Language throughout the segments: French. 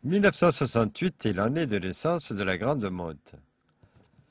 1968 est l'année de naissance de la Grande Motte.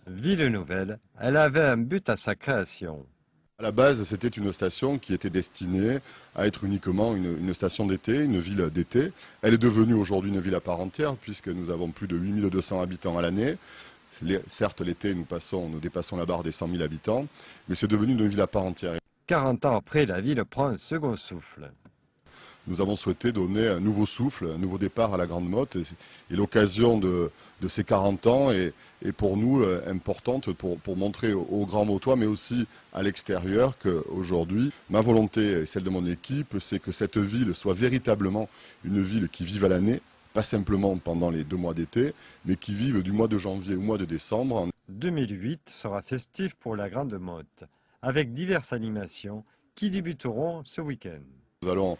Ville nouvelle, elle avait un but à sa création. À la base, c'était une station qui était destinée à être uniquement une station d'été, une ville d'été. Elle est devenue aujourd'hui une ville à part entière puisque nous avons plus de 8200 habitants à l'année. Certes, l'été, nous dépassons la barre des 100 000 habitants, mais c'est devenu une ville à part entière. 40 ans après, la ville prend un second souffle. Nous avons souhaité donner un nouveau souffle, un nouveau départ à la Grande Motte. Et l'occasion de ces 40 ans est pour nous importante pour montrer aux Grands Mottois, mais aussi à l'extérieur, qu'aujourd'hui, ma volonté et celle de mon équipe, c'est que cette ville soit véritablement une ville qui vive à l'année, pas simplement pendant les 2 mois d'été, mais qui vive du mois de janvier au mois de décembre. 2008 sera festif pour la Grande Motte, avec diverses animations qui débuteront ce week-end. Nous allons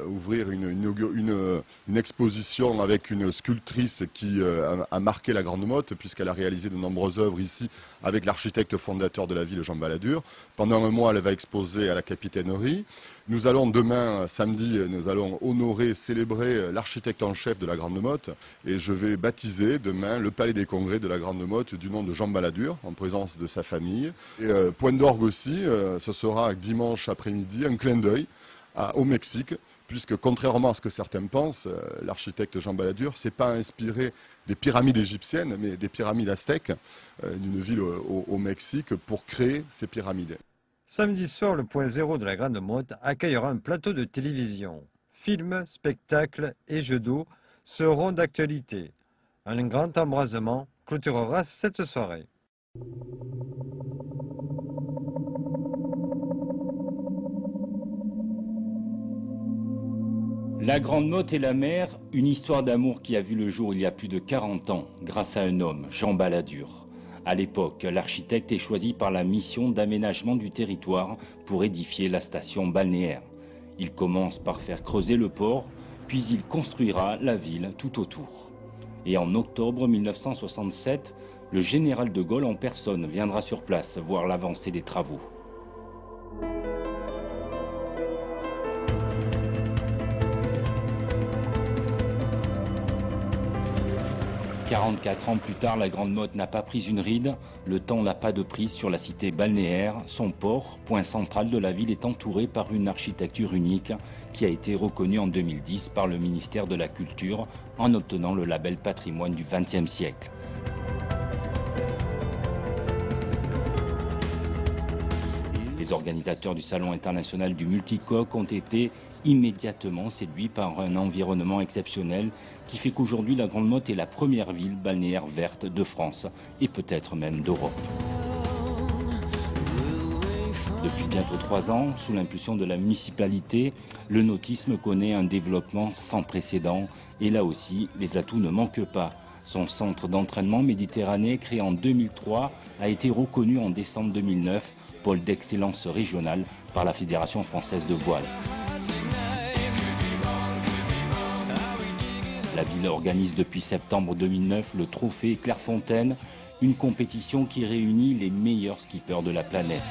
ouvrir une exposition avec une sculptrice qui a marqué la Grande Motte puisqu'elle a réalisé de nombreuses œuvres ici avec l'architecte fondateur de la ville, Jean Balladur. Pendant un mois, elle va exposer à la Capitainerie. Nous allons demain, samedi, nous allons honorer, célébrer l'architecte en chef de la Grande Motte et je vais baptiser demain le Palais des Congrès de la Grande Motte du nom de Jean Balladur en présence de sa famille. Et point d'orgue aussi, ce sera dimanche après-midi un clin d'œil au Mexique, puisque contrairement à ce que certains pensent, l'architecte Jean Balladur s'est pas inspiré des pyramides égyptiennes, mais des pyramides aztèques, d'une ville au Mexique, pour créer ces pyramides. Samedi soir, le point zéro de la Grande Motte accueillera un plateau de télévision. Films, spectacles et jeux d'eau seront d'actualité. Un grand embrasement clôturera cette soirée. La Grande Motte et la mer, une histoire d'amour qui a vu le jour il y a plus de 40 ans, grâce à un homme, Jean Balladur. À l'époque, l'architecte est choisi par la mission d'aménagement du territoire pour édifier la station balnéaire. Il commence par faire creuser le port, puis il construira la ville tout autour. Et en octobre 1967, le général de Gaulle en personne viendra sur place voir l'avancée des travaux. 44 ans plus tard, la Grande Motte n'a pas pris une ride. Le temps n'a pas de prise sur la cité balnéaire. Son port, point central de la ville, est entouré par une architecture unique qui a été reconnue en 2010 par le ministère de la Culture en obtenant le label patrimoine du XXe siècle. Les organisateurs du Salon international du multicoque ont été immédiatement séduits par un environnement exceptionnel qui fait qu'aujourd'hui la Grande Motte est la première ville balnéaire verte de France et peut-être même d'Europe. Depuis bientôt 3 ans, sous l'impulsion de la municipalité, le nautisme connaît un développement sans précédent et là aussi les atouts ne manquent pas. Son centre d'entraînement Méditerranée, créé en 2003, a été reconnu en décembre 2009, pôle d'excellence régionale par la Fédération française de voile. La ville organise depuis septembre 2009 le trophée Clairefontaine, une compétition qui réunit les meilleurs skippers de la planète.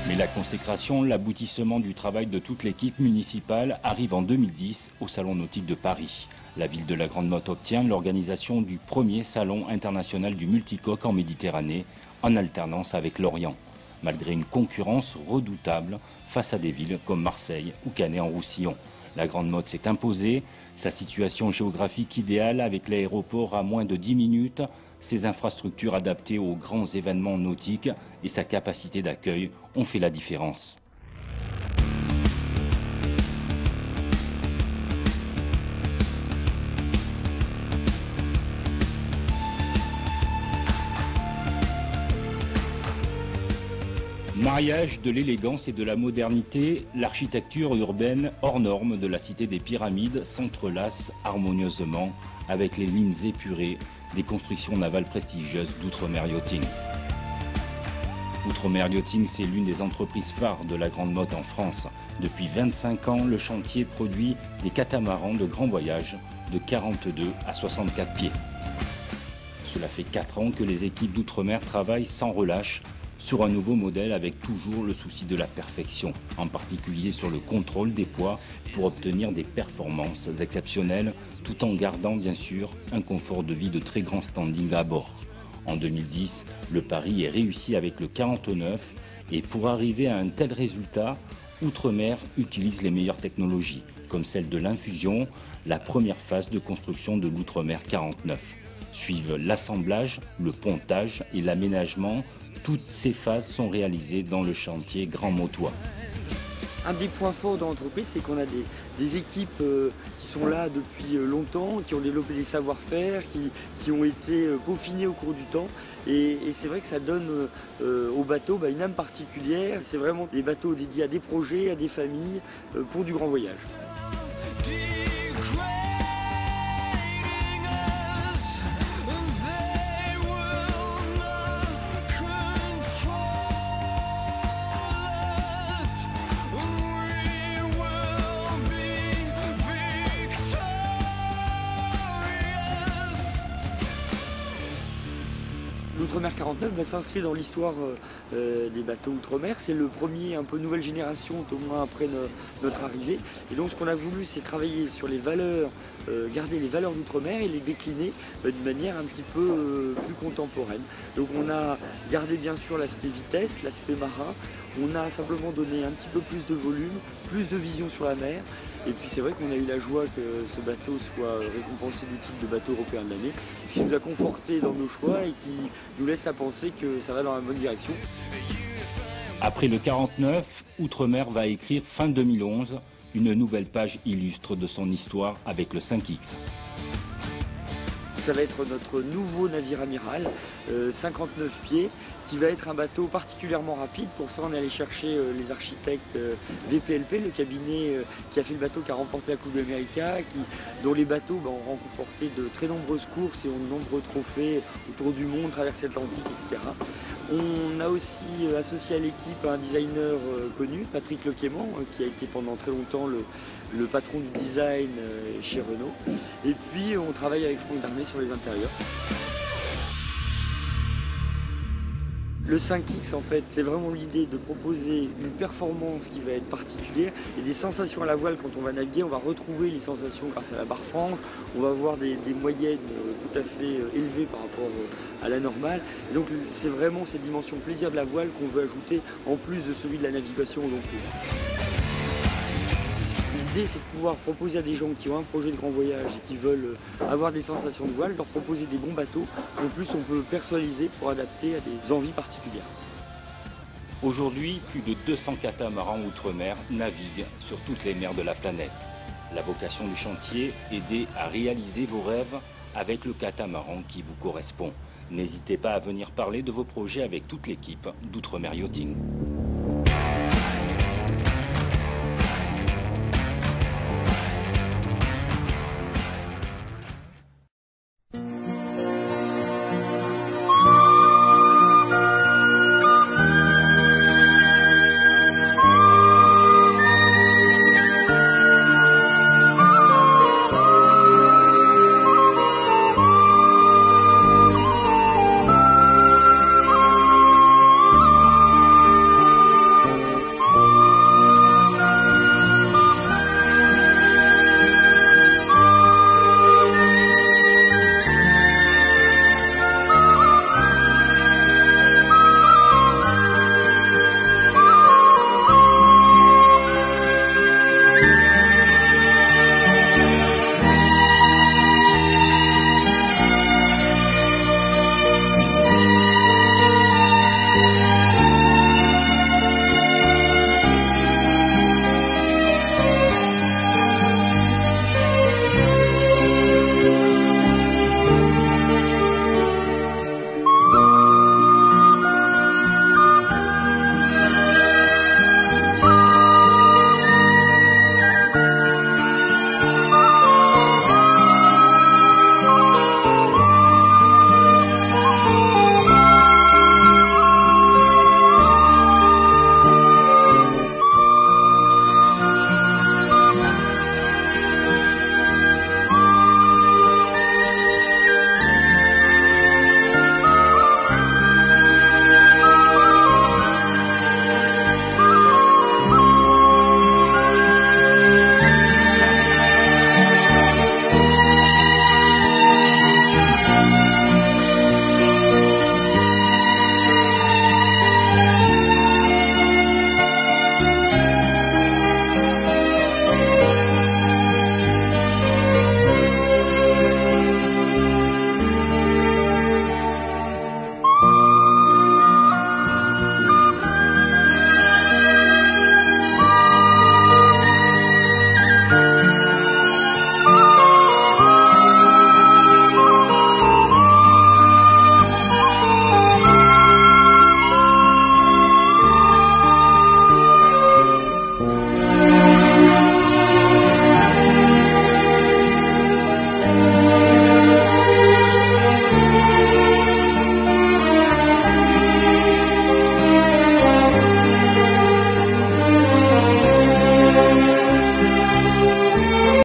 Mais la consécration, l'aboutissement du travail de toute l'équipe municipale arrive en 2010 au Salon nautique de Paris. La ville de la Grande Motte obtient l'organisation du premier salon international du multicoque en Méditerranée, en alternance avec l'Orient, malgré une concurrence redoutable face à des villes comme Marseille ou Canet-en-Roussillon. La Grande Motte s'est imposée, sa situation géographique idéale avec l'aéroport à moins de 10 minutes, ses infrastructures adaptées aux grands événements nautiques et sa capacité d'accueil ont fait la différence. Mariage de l'élégance et de la modernité, l'architecture urbaine hors norme de la cité des Pyramides s'entrelace harmonieusement avec les lignes épurées des constructions navales prestigieuses d'Outremer Yachting. Outremer Yachting, c'est l'une des entreprises phares de la Grande Motte en France. Depuis 25 ans, le chantier produit des catamarans de grand voyage de 42 à 64 pieds. Cela fait 4 ans que les équipes d'outre-mer travaillent sans relâche sur un nouveau modèle avec toujours le souci de la perfection, en particulier sur le contrôle des poids pour obtenir des performances exceptionnelles tout en gardant bien sûr un confort de vie de très grand standing à bord. En 2010, le pari est réussi avec le 49 et pour arriver à un tel résultat, Outre-mer utilise les meilleures technologies comme celle de l'infusion, la première phase de construction de l'Outre-mer 49. Suivent l'assemblage, le pontage et l'aménagement. Toutes ces phases sont réalisées dans le chantier Grand Mautois. Un des points forts de l'entreprise, c'est qu'on a des équipes qui sont là depuis longtemps, qui ont développé des savoir-faire, qui ont été peaufinés au cours du temps. Et c'est vrai que ça donne aux bateaux une âme particulière. C'est vraiment des bateaux dédiés à des projets, à des familles, pour du grand voyage. L'Outre-mer 49 s'inscrit dans l'histoire des bateaux Outre-mer. C'est le premier un peu nouvelle génération, au moins après notre arrivée. Et donc ce qu'on a voulu, c'est travailler sur les valeurs, garder les valeurs d'Outre-mer et les décliner d'une manière un petit peu plus contemporaine. Donc on a gardé bien sûr l'aspect vitesse, l'aspect marin. On a simplement donné un petit peu plus de volume, plus de vision sur la mer. Et puis c'est vrai qu'on a eu la joie que ce bateau soit récompensé du titre de bateau européen de l'année, ce qui nous a conforté dans nos choix et qui nous laisse à penser que ça va dans la bonne direction. Après le 49, Outre-mer va écrire fin 2011 une nouvelle page illustre de son histoire avec le 5X. Ça va être notre nouveau navire amiral, 59 pieds, qui va être un bateau particulièrement rapide. Pour ça, on est allé chercher les architectes VPLP, le cabinet qui a fait le bateau qui a remporté la Coupe d'Amérique, dont les bateaux ont remporté de très nombreuses courses et ont de nombreux trophées autour du monde, traversé l'Atlantique, etc. On a aussi associé à l'équipe un designer connu, Patrick Lequément, qui a été pendant très longtemps le patron du design chez Renault. Et puis on travaille avec Franck Darnay sur les intérieurs. Le 5X, en fait, c'est vraiment l'idée de proposer une performance qui va être particulière et des sensations à la voile quand on va naviguer. On va retrouver les sensations grâce à la barre frange. On va avoir des moyennes tout à fait élevées par rapport à la normale. Et donc c'est vraiment cette dimension plaisir de la voile qu'on veut ajouter en plus de celui de la navigation au long cours. L'idée, c'est de pouvoir proposer à des gens qui ont un projet de grand voyage et qui veulent avoir des sensations de voile, leur proposer des bons bateaux qu'en plus on peut personnaliser pour adapter à des envies particulières. Aujourd'hui, plus de 200 catamarans outre-mer naviguent sur toutes les mers de la planète. La vocation du chantier, aider à réaliser vos rêves avec le catamaran qui vous correspond. N'hésitez pas à venir parler de vos projets avec toute l'équipe d'Outre-mer Yachting.